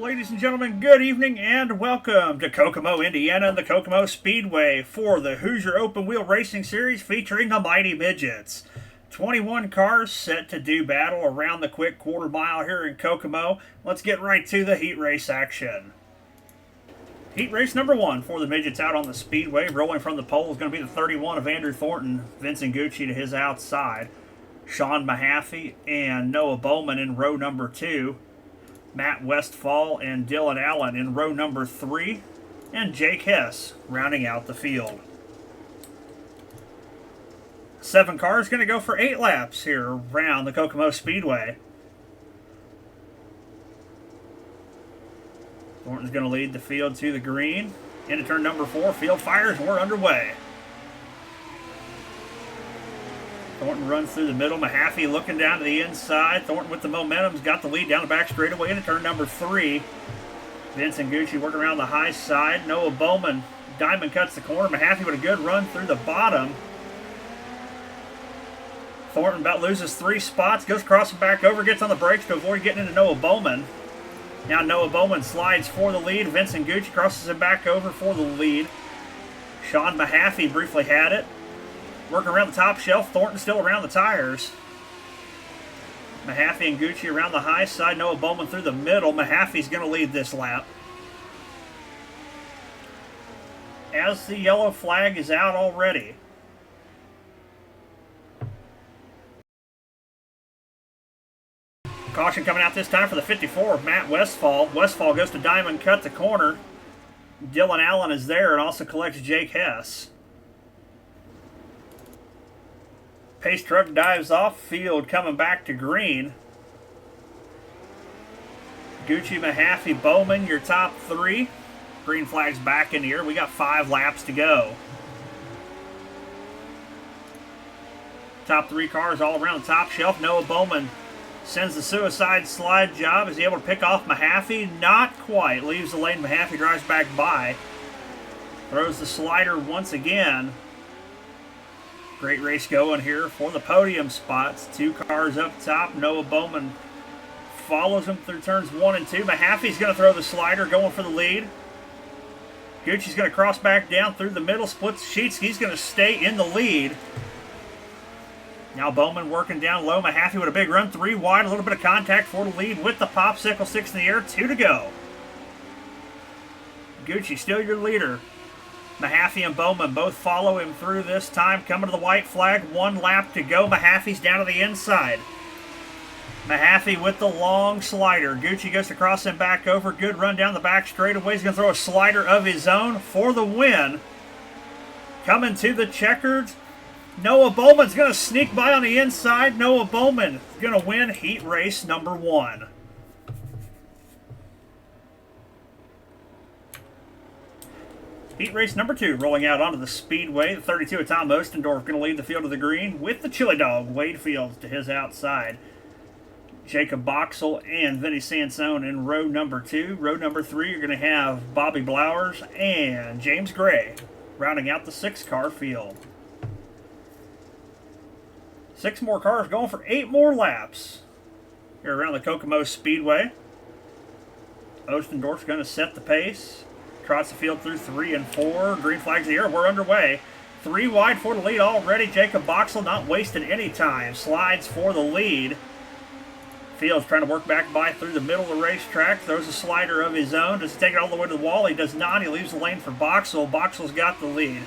Ladies and gentlemen, good evening and welcome to Kokomo, Indiana, and the Kokomo Speedway for the Hoosier Open Wheel Racing Series featuring the mighty Midgets. 21 cars set to do battle around the quick quarter mile here in Kokomo. Let's get right to the heat race action. Heat race number 1 for the Midgets out on the Speedway. Rolling from the pole is going to be the 31 of Andrew Thornton, Vincent Gucci to his outside. Sean Mahaffey and Noah Bowman in row number 2. Matt Westfall and Dylan Allen in row number 3, and Jake Hess rounding out the field. 7 cars going to go for 8 laps here around the Kokomo Speedway. Thornton's going to lead the field to the green. Into turn number 4, field fires, we're underway. Thornton runs through the middle. Mahaffey looking down to the inside. Thornton with the momentum's got the lead down the back straightaway into turn number 3. Vincent Gucci working around the high side. Noah Bowman, diamond cuts the corner. Mahaffey with a good run through the bottom. Thornton about loses 3 spots, goes crossing back over, gets on the brakes to avoid getting into Noah Bowman. Now Noah Bowman slides for the lead. Vincent Gucci crosses him back over for the lead. Sean Mahaffey briefly had it. Working around the top shelf, Thornton still around the tires. Mahaffey and Gucci around the high side, Noah Bowman through the middle. Mahaffey's going to lead this lap. As the yellow flag is out already. Caution coming out this time for the 54 of Matt Westfall. Westfall goes to diamond cut the corner. Dylan Allen is there and also collects Jake Hess. Pace truck dives off field, coming back to green. Gucci, Mahaffey, Bowman, your top 3. Green flag's back in here. We got 5 laps to go. Top 3 cars all around the top shelf. Noah Bowman sends the suicide slide job. Is he able to pick off Mahaffey? Not quite. Leaves the lane. Mahaffey drives back by. Throws the slider once again. Great race going here for the podium spots. 2 cars up top. Noah Bowman follows him through turns 1 and 2. Mahaffey's going to throw the slider, going for the lead. Gucci's going to cross back down through the middle, splits sheets. He's going to stay in the lead. Now Bowman working down low. Mahaffey with a big run. 3 wide, a little bit of contact for the lead with the popsicle. 6 in the air, 2 to go. Gucci still your leader. Mahaffey and Bowman both follow him through this time. Coming to the white flag, 1 lap to go. Mahaffey's down to the inside. Mahaffey with the long slider. Gucci goes to cross him back over. Good run down the back straightaway. He's going to throw a slider of his own for the win. Coming to the checkered. Noah Bowman's going to sneak by on the inside. Noah Bowman is going to win heat race number 1. Heat race number 2 rolling out onto the Speedway. The 32 of Tom Ostendorf going to lead the field to the green with the chili dog, Wade Fields, to his outside. Jacob Boxell and Vinny Sansone in row number 2. Row number 3, you're going to have Bobby Blowers and James Gray rounding out the 6-car field. 6 more cars going for 8 more laps here around the Kokomo Speedway. Ostendorf's going to set the pace. Trots the field through 3 and 4. Green flags in the air. We're underway. 3 wide for the lead already. Jacob Boxell not wasting any time. Slides for the lead. Fields trying to work back by through the middle of the racetrack. Throws a slider of his own. Does he take it all the way to the wall? He does not. He leaves the lane for Boxell. Boxell's got the lead.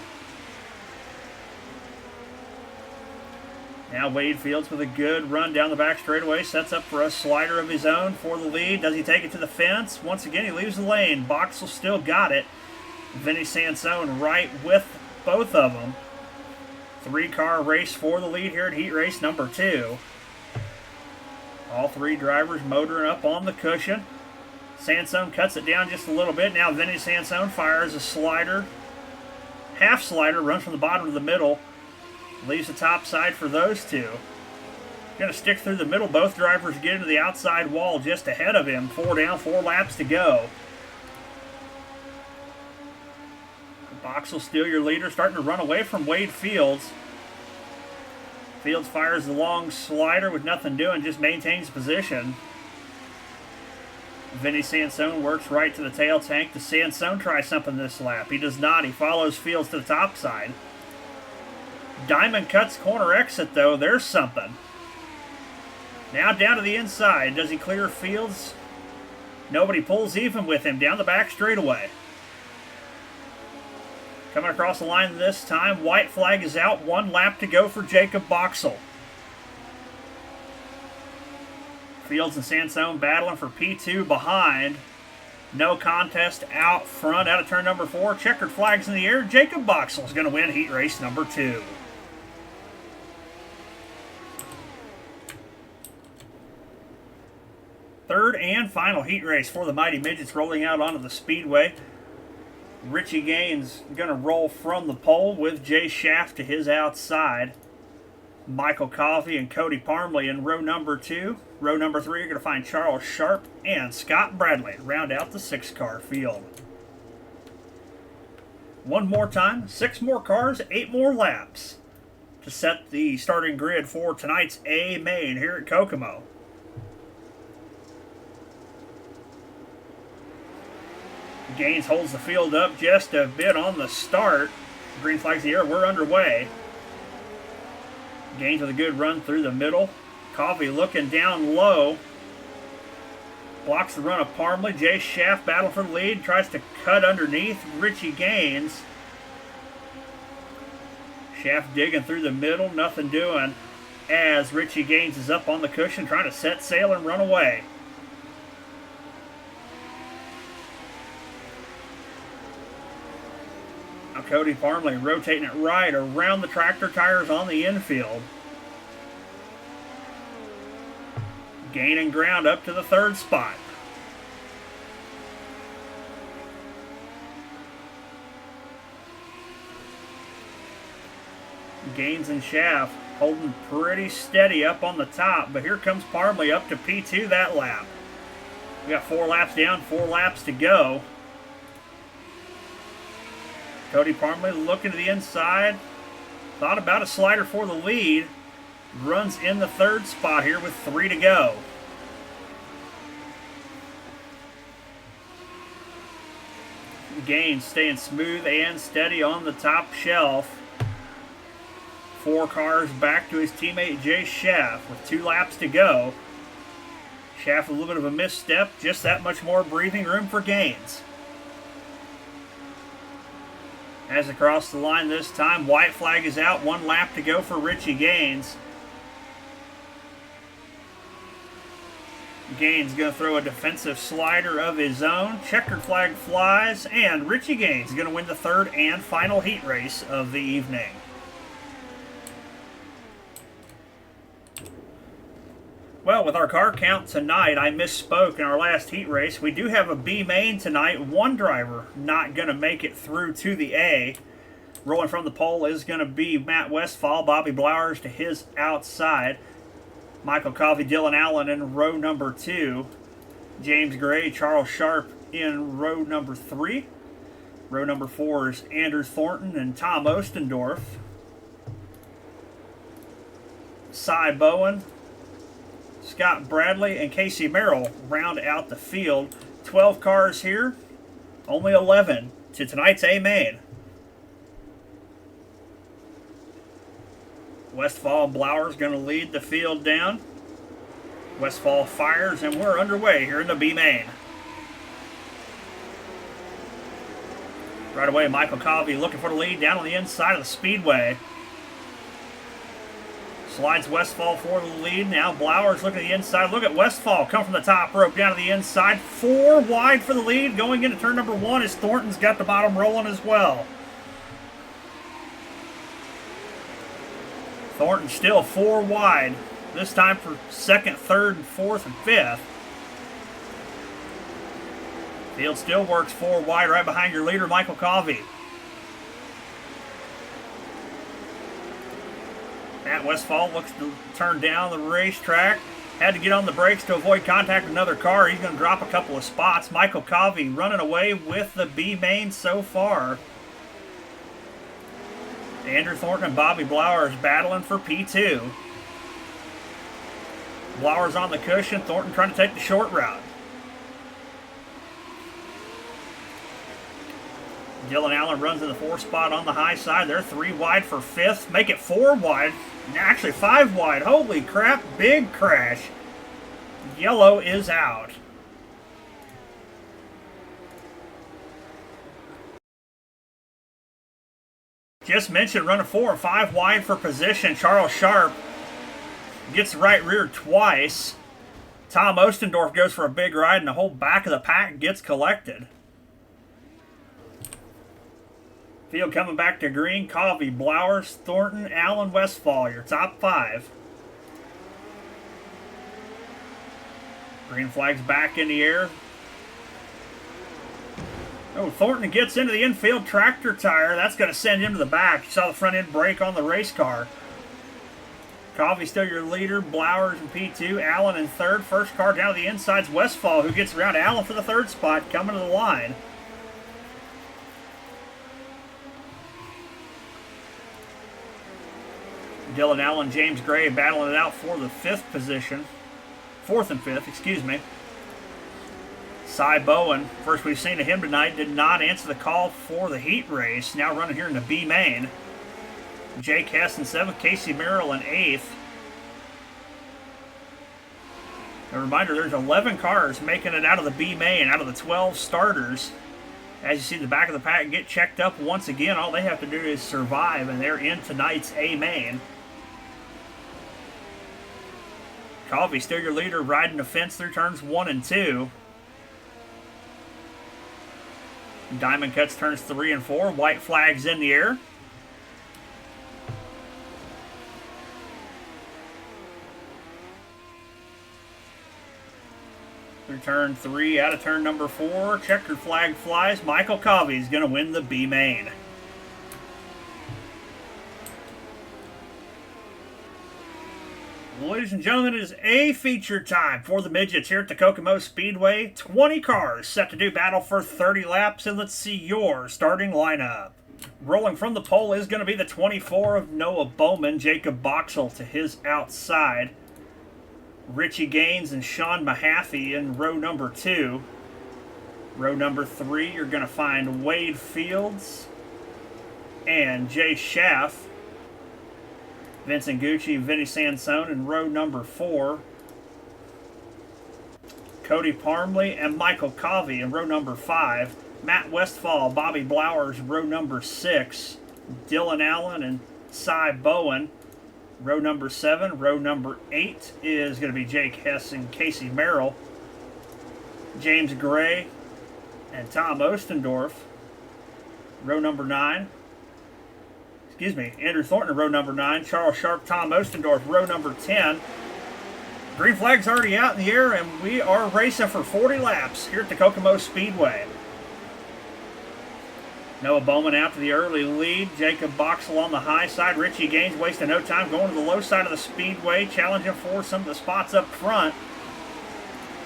Now Wade Fields with a good run down the back straightaway. Sets up for a slider of his own for the lead. Does he take it to the fence? Once again, he leaves the lane. Boxell still got it. Vinny Sansone right with both of them. 3-car race for the lead here at heat race number 2. All 3 drivers motoring up on the cushion. Sansone cuts it down just a little bit. Now Vinny Sansone fires a slider. Half slider, runs from the bottom to the middle. Leaves the top side for those 2. Going to stick through the middle. Both drivers get into the outside wall just ahead of him. 4 down, 4 laps to go. Boxell still your leader, starting to run away from Wade Fields. Fields fires the long slider with nothing doing, just maintains position. Vinny Sansone works right to the tail tank. Does Sansone try something this lap? He does not. He follows Fields to the top side. Diamond cuts corner exit, though. There's something. Now down to the inside. Does he clear Fields? Nobody pulls even with him down the back straightaway. Coming across the line this time. White flag is out. 1 lap to go for Jacob Boxell. Fields and Sansone battling for P2 behind. No contest out front, out of turn number 4. Checkered flags in the air. Jacob Boxell is going to win heat race number 2. Third and final heat race for the Mighty Midgets rolling out onto the speedway. Richie Gaines going to roll from the pole with Jay Schaff to his outside. Michael Coffey and Cody Parmley in row number 2. Row number 3, you're going to find Charles Sharp and Scott Bradley round out the 6-car field. One more time, 6 more cars, 8 more laps to set the starting grid for tonight's A main here at Kokomo. Gaines holds the field up just a bit on the start. Green flag's in the air, we're underway. Gaines with a good run through the middle. Coffey looking down low. Blocks the run of Parmley. Jay Schaff battle for the lead. Tries to cut underneath Richie Gaines. Schaff digging through the middle. Nothing doing as Richie Gaines is up on the cushion trying to set sail and run away. Now Cody Parmley rotating it right around the tractor tires on the infield. Gaining ground up to the 3rd spot. Gaines and Schaff holding pretty steady up on the top, but here comes Parmley up to P2 that lap. We got 4 laps down, 4 laps to go. Cody Parmley looking to the inside. Thought about a slider for the lead. Runs in the 3rd spot here with 3 to go. Gaines staying smooth and steady on the top shelf. 4 cars back to his teammate Jay Schaff with 2 laps to go. Schaff with a little bit of a misstep, just that much more breathing room for Gaines. As across the line this time, white flag is out, 1 lap to go for Richie Gaines. Gaines going to throw a defensive slider of his own. Checkered flag flies, and Richie Gaines is going to win the 3rd and final heat race of the evening. Well, with our car count tonight, I misspoke in our last heat race. We do have a B main tonight. 1 driver not going to make it through to the A. Rolling from the pole is going to be Matt Westphal. Bobby Blowers to his outside. Michael Coffey, Dylan Allen in row number 2. James Gray, Charles Sharp in row number 3. Row number 4 is Andrew Thornton and Tom Ostendorf. Cy Bowen, Scott Bradley, and Casey Merrill round out the field. 12 cars here, only 11 to tonight's A main. Westphal and Blowers going to lead the field down. Westphal fires, and we're underway here in the B main. Right away, Michael Coffey looking for the lead down on the inside of the speedway. Slides Westphal for the lead. Now Blowers looking at the inside. Look at Westphal come from the top rope down to the inside. 4 wide for the lead. Going into turn number 1 as Thornton's got the bottom rolling as well. Thornton still 4 wide. This time for 2nd, 3rd, 4th, and 5th. Field still works 4 wide right behind your leader, Michael Coffey. Matt Westphal looks to turn down the racetrack. Had to get on the brakes to avoid contact with another car. He's going to drop a couple of spots. Michael Coffey running away with the B main so far. Andrew Thornton and Bobby Blowers battling for P2. Blowers on the cushion. Thornton trying to take the short route. Dylan Allen runs in the 4 spot on the high side. They're 3 wide for 5th. Make it 4 wide. Actually 5 wide. Holy crap. Big crash. Yellow is out. Just mentioned running 4 and 5 wide for position. Charles Sharp gets right rear twice. Tom Ostendorf goes for a big ride, and the whole back of the pack gets collected. Field coming back to green. Covey, Blowers, Thornton, Allen, Westfall, your top 5. Green flag's back in the air. Oh, Thornton gets into the infield tractor tire. That's going to send him to the back. You saw the front end brake on the race car. Covey still your leader. Blowers in P2. Allen in 3rd. First car down to the inside's Westfall, who gets around Allen for the 3rd spot, coming to the line. Dylan Allen, James Gray battling it out for the 5th position. 4th and 5th, excuse me. Cy Bowen, first we've seen of him tonight, did not answer the call for the heat race. Now running here in the B main. Jake Hess in 7th, Casey Merrill in 8th. A reminder, there's 11 cars making it out of the B main, out of the 12 starters. As you see the back of the pack get checked up once again, all they have to do is survive, and they're in tonight's A main. Covey still your leader, riding the fence through turns 1 and 2. Diamond cuts turns 3 and 4. White flags in the air. Through turn 3, out of turn number 4. Checkered flag flies. Michael Covey is going to win the B main. Ladies and gentlemen, it is A feature time for the Midgets here at the Kokomo Speedway. 20 cars set to do battle for 30 laps, and let's see your starting lineup. Rolling from the pole is going to be the 24 of Noah Bowman, Jacob Boxall to his outside. Richie Gaines and Sean Mahaffey in row number 2. Row number 3, you're going to find Wade Fields and Jay Schaff. Vincent Gucci, Vinny Sansone in row number 4. Cody Parmley and Michael Covey in row number 5. Matt Westfall, Bobby Blowers, row number 6. Dylan Allen and Cy Bowen, row number 7. Row number 8 is going to be Jake Hess and Casey Merrill. James Gray and Tom Ostendorf, row number 9. Excuse me, Andrew Thornton, row number 9. Charles Sharp, Tom Ostendorf, row number 10. Green flag's already out in the air, and we are racing for 40 laps here at the Kokomo Speedway. Noah Bowman out to the early lead. Jacob Boxall on the high side. Richie Gaines wasting no time going to the low side of the speedway, challenging for some of the spots up front.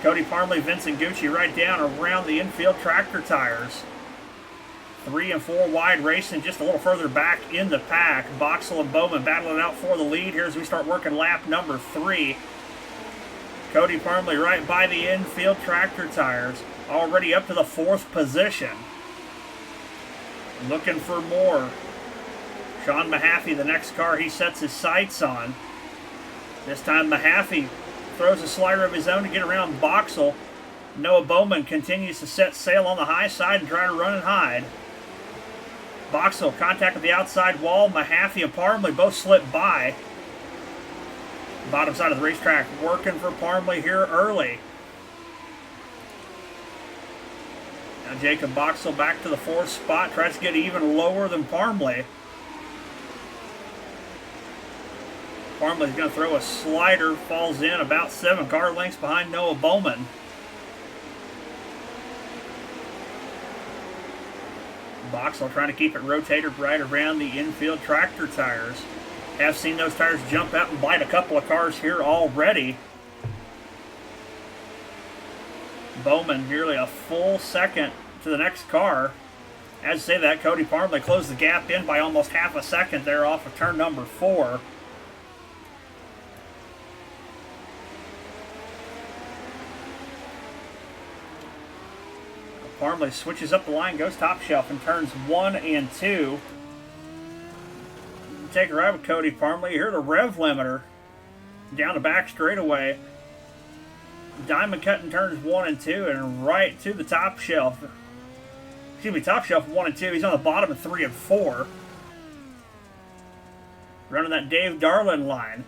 Cody Parmley, Vincent Gucci right down around the infield tractor tires. 3 and 4 wide racing just a little further back in the pack. Boxall and Bowman battling out for the lead here as we start working lap number 3. Cody Parmley right by the infield tractor tires, already up to the 4th position. Looking for more. Sean Mahaffey, the next car he sets his sights on. This time Mahaffey throws a slider of his own to get around Boxall. Noah Bowman continues to set sail on the high side and try to run and hide. Boxall contact with the outside wall. Mahaffey and Parmley both slip by. Bottom side of the racetrack working for Parmley here early. Now Jacob Boxall back to the 4th spot. Tries to get even lower than Parmley. Parmley's going to throw a slider. Falls in about 7 car lengths behind Noah Bowman. Boxall trying to keep it rotated right around the infield tractor tires. Have seen those tires jump out and bite a couple of cars here already. Bowman nearly a full second to the next car. As I say that, Cody Parmley closed the gap in by almost half a second there off of turn number 4. Parmley switches up the line, goes top shelf in turns 1 and 2. Take a ride with Cody Parmley. Here the rev limiter. Down the back straightaway. Diamond cut in turns 1 and 2 and right to the top shelf. Excuse me, top shelf 1 and 2. He's on the bottom of 3 and 4. Running that Dave Darlin line.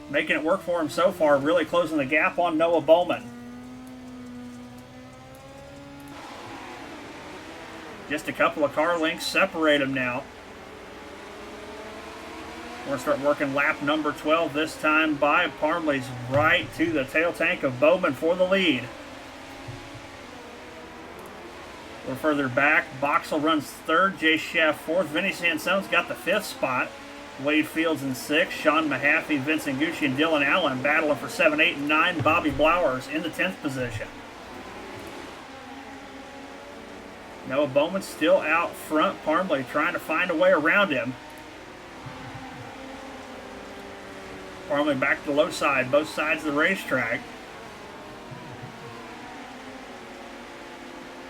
Making it work for him so far. Really closing the gap on Noah Bowman. Just a couple of car lengths separate him now. We're going to start working lap number 12 this time by Parmley's right to the tail tank of Bowman for the lead. A little further back, Boxell runs third, Jay Schaff fourth, Vinny Sansone's got the 5th spot. Wade Fields in 6th, Sean Mahaffey, Vincent Gucci, and Dylan Allen battling for 7, 8, and 9. Bobby Blowers in the 10th position. Noah Bowman still out front. Parmley trying to find a way around him. Parmley back to the low side, both sides of the racetrack.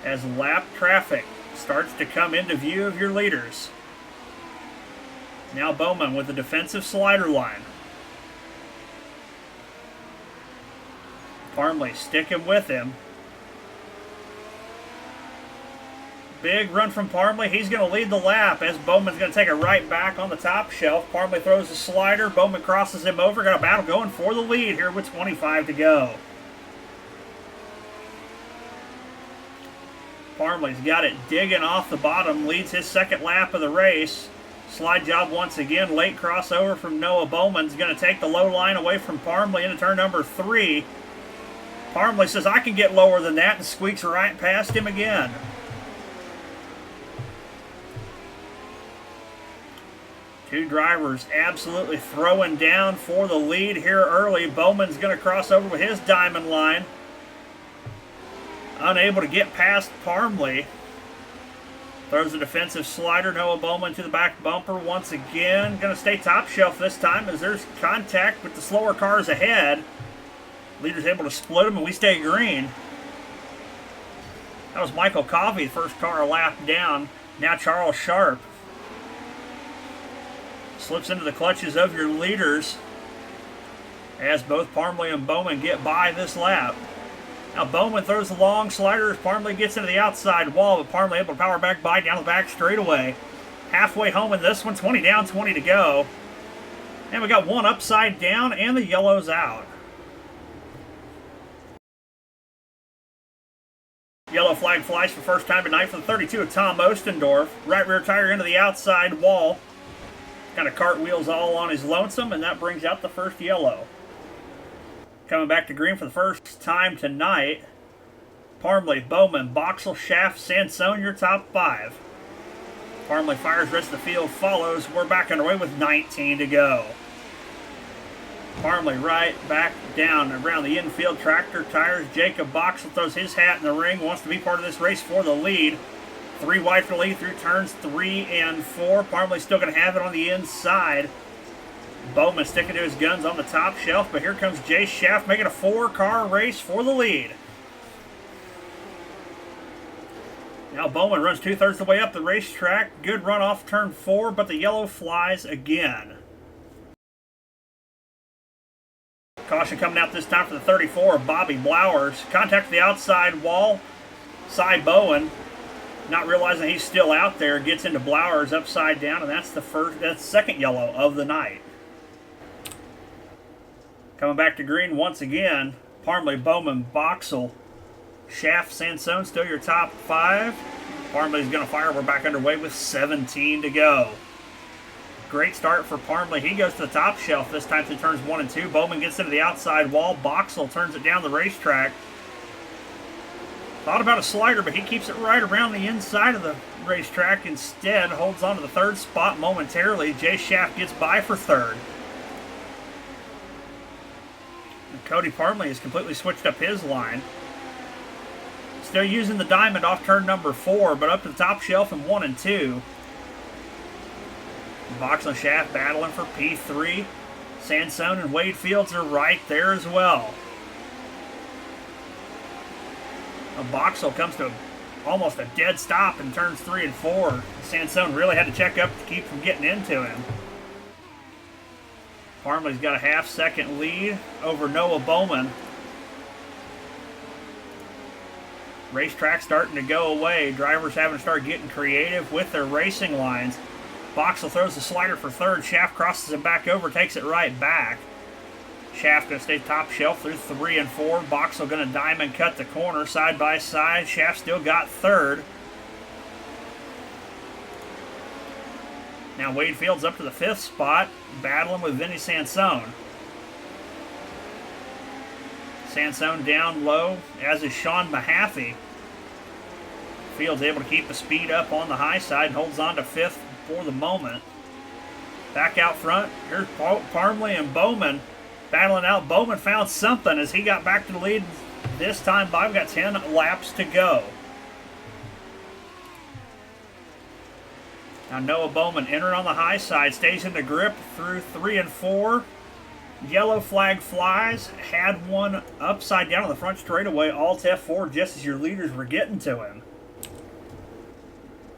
As lap traffic starts to come into view of your leaders. Now Bowman with the defensive slider line. Parmley sticking with him. Big run from Parmley. He's going to lead the lap as Bowman's going to take it right back on the top shelf. Parmley throws the slider. Bowman crosses him over. Got a battle going for the lead here with 25 to go. Parmley's got it digging off the bottom. Leads his second lap of the race. Slide job once again. Late crossover from Noah Bowman's going to take the low line away from Parmley into turn number 3. Parmley says, I can get lower than that, and squeaks right past him again. Two drivers absolutely throwing down for the lead here early. Bowman's going to cross over with his diamond line. Unable to get past Parmley. Throws a defensive slider. Noah Bowman to the back bumper once again. Going to stay top shelf this time as there's contact with the slower cars ahead. Leader's able to split them and we stay green. That was Michael Coffey, first car a lap down. Now Charles Sharp slips into the clutches of your leaders as both Parmley and Bowman get by this lap. Now Bowman throws the long slider as Parmley gets into the outside wall, but Parmley able to power back by down the back straightaway. Halfway home in this one, 20 down, 20 to go. And we got one upside down and the yellow's out. Yellow flag flies for first time tonight for the 32 of Tom Ostendorf. Right rear tire into the outside wall. Kind of cartwheels all on his lonesome, and that brings out the first yellow. Coming back to green for the first time tonight, Parmley, Bowman, Boxell, Schaff, Sansone, your top 5. Parmley fires, rest of the field follows. We're back underway with 19 to go. Parmley right back down around the infield, tractor tires. Jacob Boxell throws his hat in the ring, wants to be part of this race for the lead. 3 wide for the lead through turns 3 and 4. Parmley's still going to have it on the inside. Bowman sticking to his guns on the top shelf, but here comes Jay Schaff making a 4-car race for the lead. Now Bowman runs 2/3 of the way up the racetrack. Good run off turn 4, but the yellow flies again. Caution coming out this time for the 34 of Bobby Blowers. Contact the outside wall. Cy Bowen, not realizing he's still out there, gets into Blowers upside down, and that's the second yellow of the night. Coming back to green once again, Parmley, Bowman, Boxell, Schaff, Sansone, still your top 5. Parmley's going to fire. We're back underway with 17 to go. Great start for Parmley. He goes to the top shelf this time through turns 1 and 2. Bowman gets into the outside wall. Boxell turns it down the racetrack. Thought about a slider, but he keeps it right around the inside of the racetrack instead. Holds on to the 3rd spot momentarily. Jay Schaff gets by for 3rd. And Cody Parmley has completely switched up his line. Still using the diamond off turn number 4, but up to the top shelf in 1 and 2. Boxell and Schaff battling for P3. Sansone and Wade Fields are right there as well. Boxell comes to a almost a dead stop in turns 3 and 4. Sansone really had to check up to keep from getting into him. Parmley's got a half-second lead over Noah Bowman. Racetrack starting to go away. Drivers having to start getting creative with their racing lines. Boxel throws the slider for third. Shaft crosses it back over, takes it right back. Shaft going to stay top shelf through 3 and 4. Boxel going to diamond cut the corner side by side. Shaft still got third. Now Wade Fields up to the 5th spot, battling with Vinny Sansone. Sansone down low, as is Sean Mahaffey. Fields able to keep the speed up on the high side and holds on to 5th for the moment. Back out front, here's Parmley and Bowman battling out. Bowman found something as he got back to the lead. This time, Bob got 10 laps to go. Now Noah Bowman entering on the high side, stays in the grip through 3 and 4. Yellow flag flies, had one upside down on the front straightaway, alt F4 just as your leaders were getting to him.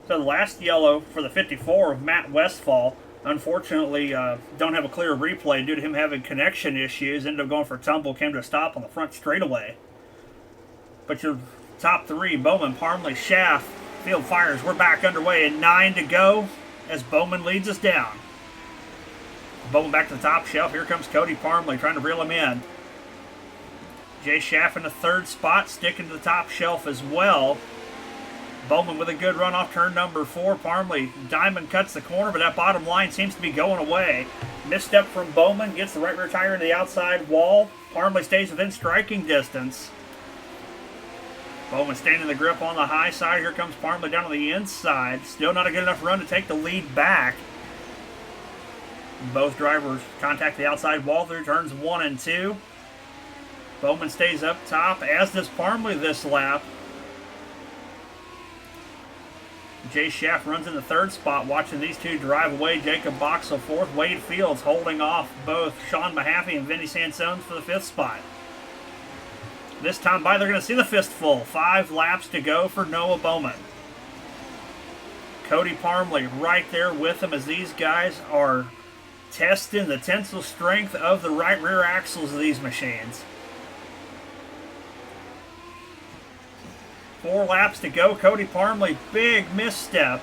So the last yellow for the 54 of Matt Westfall, unfortunately don't have a clear replay due to him having connection issues, ended up going for a tumble, came to a stop on the front straightaway. But your top 3, Bowman, Parmley, Shaft, field fires. We're back underway and 9 to go as Bowman leads us down. Bowman back to the top shelf. Here comes Cody Parmley trying to reel him in. Jay Shaft in the 3rd spot, sticking to the top shelf as well. Bowman with a good run off turn number 4. Parmley diamond cuts the corner, but that bottom line seems to be going away. Misstep from Bowman, gets the right rear tire into the outside wall. Parmley stays within striking distance. Bowman staying in the grip on the high side. Here comes Parmley down on the inside. Still not a good enough run to take the lead back. Both drivers contact the outside wall through turns 1 and 2. Bowman stays up top, as does Parmley this lap. Jay Shaft runs in the 3rd spot, watching these two drive away. Jacob Boxel 4th. Wade Fields holding off both Sean Mahaffey and Vinny Sansone for the 5th spot. This time by, they're going to see the fistful. 5 laps to go for Noah Bowman. Cody Parmley right there with him as these guys are testing the tensile strength of the right rear axles of these machines. 4 laps to go. Cody Parmley, big misstep.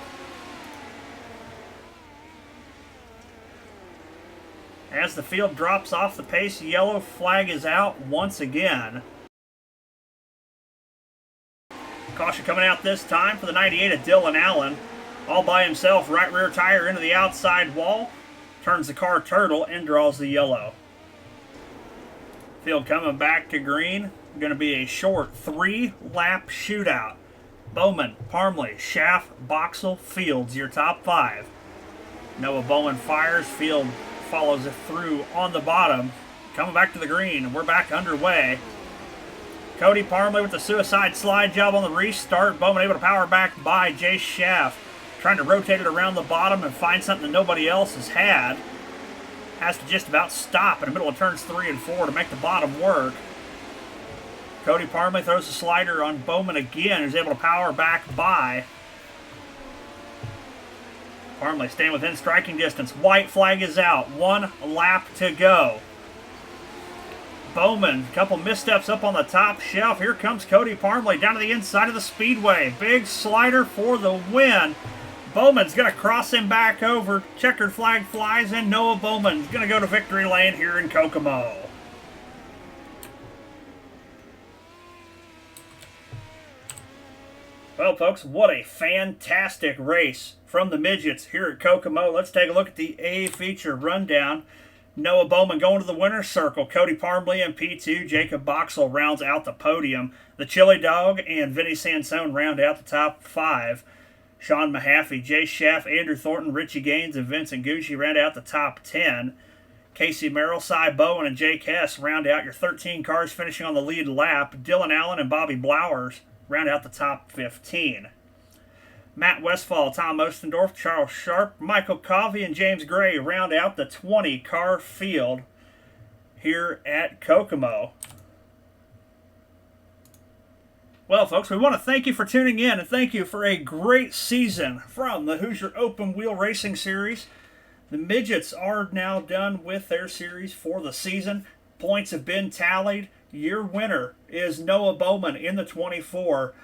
As the field drops off the pace, yellow flag is out once again. Caution coming out this time for the 98 of Dylan Allen. All by himself, right rear tire into the outside wall. Turns the car turtle and draws the yellow. Field coming back to green. Going to be a short 3-lap shootout. Bowman, Parmley, Shaft, Boxel, Fields, your top 5. Noah Bowman fires. Field follows it through on the bottom. Coming back to the green. We're back underway. Cody Parmley with the suicide slide job on the restart. Bowman able to power back by Jay Shaft. Trying to rotate it around the bottom and find something that nobody else has had. Has to just about stop in the middle of turns 3 and 4 to make the bottom work. Cody Parmley throws the slider on Bowman again, who's able to power back by. Parmley staying within striking distance. White flag is out. 1 lap to go. Bowman, a couple missteps up on the top shelf. Here comes Cody Parmley down to the inside of the speedway. Big slider for the win. Bowman's going to cross him back over. Checkered flag flies, and Noah Bowman's going to go to victory lane here in Kokomo. Well, folks, what a fantastic race from the Midgets here at Kokomo. Let's take a look at the A feature rundown. Noah Bowman going to the winner's circle. Cody Parmley in P2. Jacob Boxel rounds out the podium. The Chili Dog and Vinny Sansone round out the top 5. Sean Mahaffey, Jay Shaft, Andrew Thornton, Richie Gaines, and Vincent Gucci round out the top 10. Casey Merrill, Cy Bowen, and Jake Hess round out your 13 cars finishing on the lead lap. Dylan Allen and Bobby Blowers round out the top 15. Matt Westfall, Tom Ostendorf, Charles Sharp, Michael Covey, and James Gray round out the 20-car field here at Kokomo. Well, folks, we want to thank you for tuning in and thank you for a great season from the Hoosier Open Wheel Racing Series. The Midgets are now done with their series for the season. Points have been tallied. Your winner is Noah Bowman in the 24.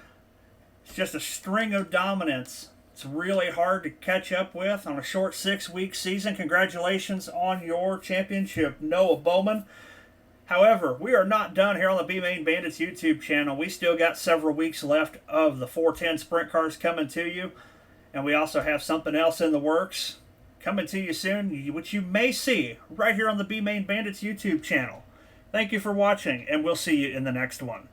It's just a string of dominance. It's really hard to catch up with on a short 6-week season. Congratulations on your championship, Noah Bowman. However, we are not done here on the B-Main Bandits YouTube channel. We still got several weeks left of the 410 Sprint Cars coming to you. And we also have something else in the works coming to you soon, which you may see right here on the B-Main Bandits YouTube channel. Thank you for watching, and we'll see you in the next one.